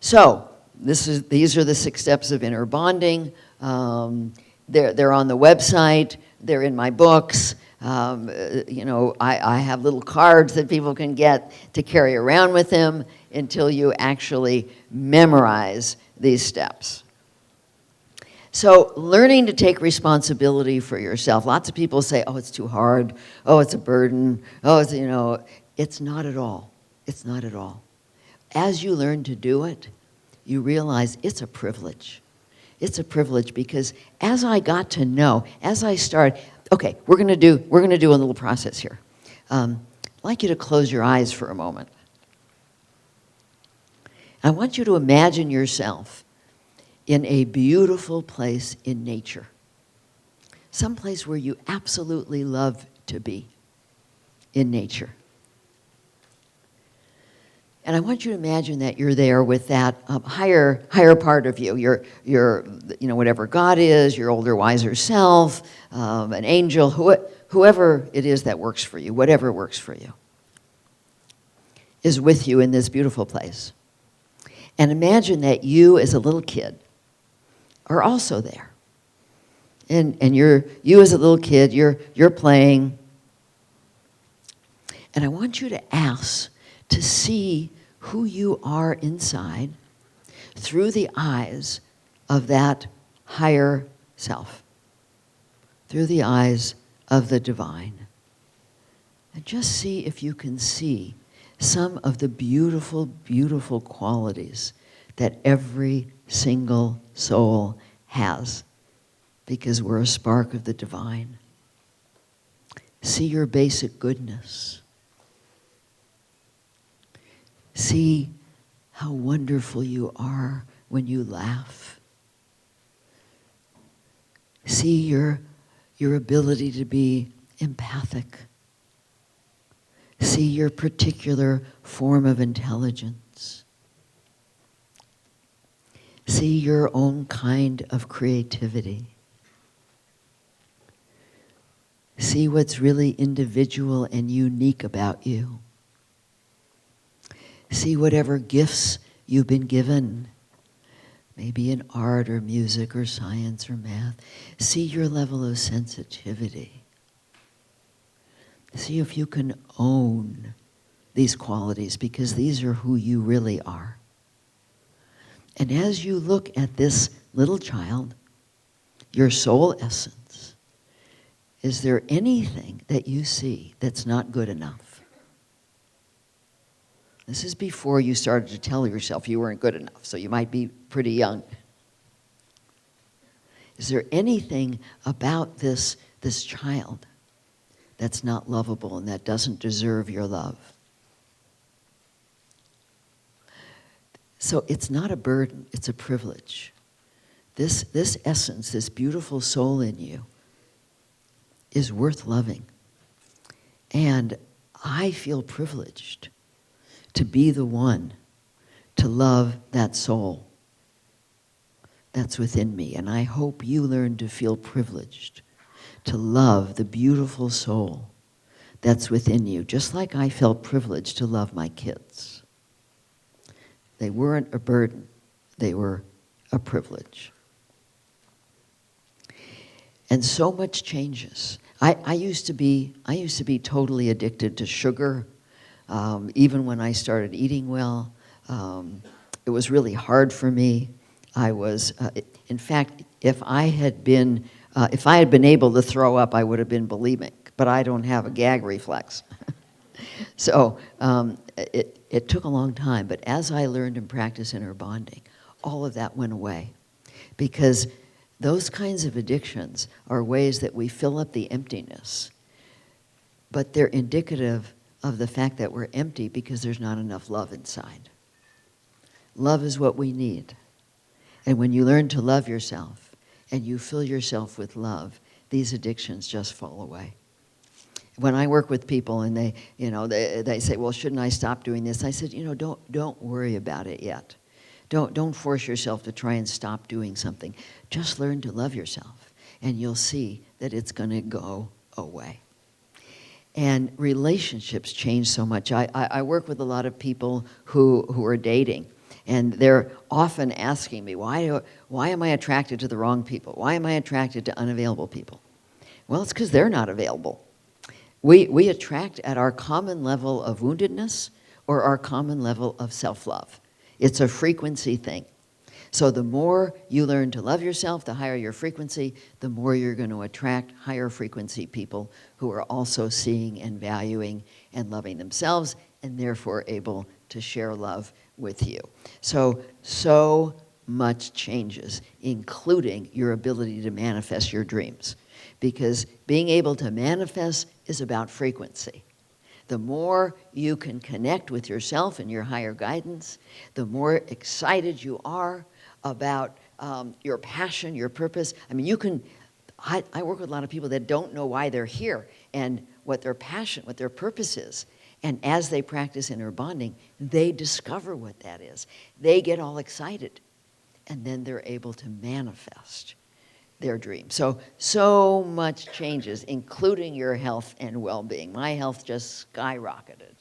So these are the 6 steps of inner bonding. They're on the website. They're in my books. I have little cards that people can get to carry around with them until you actually memorize these steps. So learning to take responsibility for yourself. Lots of people say, oh, it's too hard. Oh, it's a burden. Oh, it's not at all. It's not at all. As you learn to do it, you realize it's a privilege. It's a privilege because as I got to know, as I started, okay, we're gonna do a little process here. I'd like you to close your eyes for a moment. I want you to imagine yourself in a beautiful place in nature, someplace where you absolutely love to be in nature. And I want you to imagine that you're there with that higher part of you, your whatever God is, your older, wiser self, an angel, whoever it is that works for you, whatever works for you, is with you in this beautiful place. And imagine that you as a little kid are also there. And you as a little kid, you're playing. And I want you to ask to see who you are inside through the eyes of that higher self, through the eyes of the divine. And just see if you can see some of the beautiful, beautiful qualities that every single soul has, because we're a spark of the divine. See your basic goodness. See how wonderful you are when you laugh. See your ability to be empathic. See your particular form of intelligence. See your own kind of creativity. See what's really individual and unique about you. See whatever gifts you've been given, maybe in art or music or science or math. See your level of sensitivity. See if you can own these qualities, because these are who you really are. And as you look at this little child, your soul essence, is there anything that you see that's not good enough? This is before you started to tell yourself you weren't good enough, so you might be pretty young. Is there anything about this child that's not lovable and that doesn't deserve your love? So it's not a burden, it's a privilege. This essence, this beautiful soul in you, is worth loving. And I feel privileged to be the one to love that soul that's within me. And I hope you learn to feel privileged to love the beautiful soul that's within you, just like I felt privileged to love my kids. They weren't a burden, they were a privilege. And so much changes. I used to be totally addicted to sugar. Even when I started eating well, it was really hard for me. I was, in fact, if I had been able to throw up, I would have been bulimic, but I don't have a gag reflex. So it took a long time, but as I learned and practiced inner bonding, all of that went away, because those kinds of addictions are ways that we fill up the emptiness, but they're indicative of the fact that we're empty because there's not enough love inside. Love is what we need. And when you learn to love yourself and you fill yourself with love, these addictions just fall away. When I work with people and they say, well, shouldn't I stop doing this? I said, don't worry about it yet. Don't force yourself to try and stop doing something. Just learn to love yourself, and you'll see that it's going to go away. And relationships change so much. I work with a lot of people who are dating, And they're often asking me, why am I attracted to the wrong people? Why am I attracted to unavailable people? Well, it's because they're not available. We attract at our common level of woundedness or our common level of self-love. It's a frequency thing. So the more you learn to love yourself, the higher your frequency, the more you're going to attract higher frequency people who are also seeing and valuing and loving themselves and therefore able to share love with you. So much changes, including your ability to manifest your dreams. Because being able to manifest is about frequency. The more you can connect with yourself and your higher guidance, the more excited you are about your passion, your purpose. I mean, I work with a lot of people that don't know why they're here and what their passion, what their purpose is. And as they practice inner bonding, they discover what that is. They get all excited, and then they're able to manifest their dream. So much changes, including your health and well-being. My health just skyrocketed.